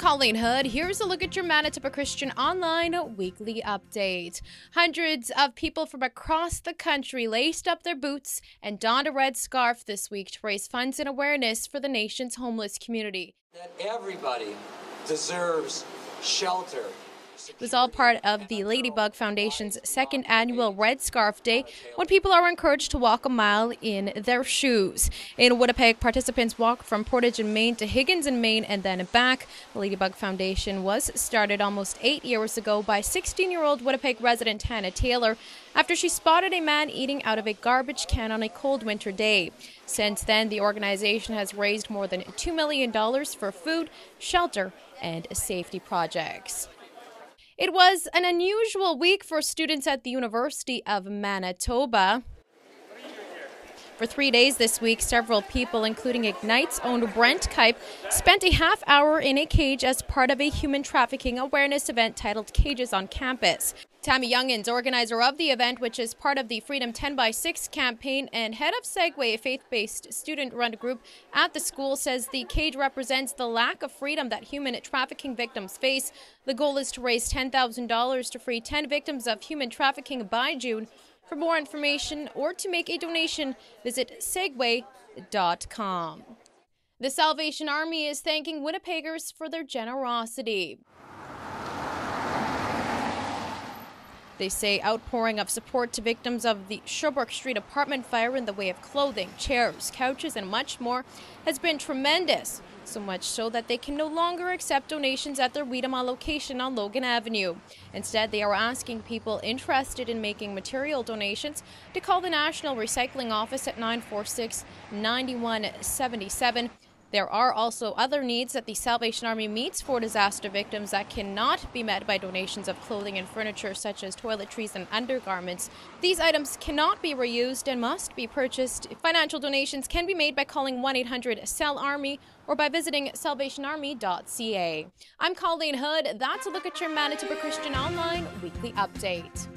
Colleen Hood. Here's a look at your Manitoba Christian Online weekly update. Hundreds of people from across the country laced up their boots and donned a red scarf this week to raise funds and awareness for the nation's homeless community. That everybody deserves shelter. It was all part of the Ladybug Foundation's second annual Red Scarf Day, when people are encouraged to walk a mile in their shoes. In Winnipeg, participants walked from Portage in Maine to Higgins in Maine and then back. The Ladybug Foundation was started almost 8 years ago by 16-year-old Winnipeg resident Hannah Taylor after she spotted a man eating out of a garbage can on a cold winter day. Since then, the organization has raised more than $2 million for food, shelter, and safety projects. It was an unusual week for students at the University of Manitoba. For 3 days this week, several people, including Ignite's own Brent Kipe, spent a half hour in a cage as part of a human trafficking awareness event titled Cages on Campus. Tammy Youngins, organizer of the event, which is part of the Freedom 10x6 campaign and head of Segway, a faith-based student-run group at the school, says the cage represents the lack of freedom that human trafficking victims face. The goal is to raise $10,000 to free 10 victims of human trafficking by June. For more information or to make a donation, visit segway.com. The Salvation Army is thanking Winnipeggers for their generosity. They say outpouring of support to victims of the Sherbrooke Street apartment fire in the way of clothing, chairs, couches, and much more has been tremendous. So much so that they can no longer accept donations at their Wiedema location on Logan Avenue. Instead, they are asking people interested in making material donations to call the National Recycling Office at 946-9177. There are also other needs that the Salvation Army meets for disaster victims that cannot be met by donations of clothing and furniture, such as toiletries and undergarments. These items cannot be reused and must be purchased. Financial donations can be made by calling 1-800-SAL-ARMY or by visiting salvationarmy.ca. I'm Colleen Hood. That's a look at your Manitoba Christian Online weekly update.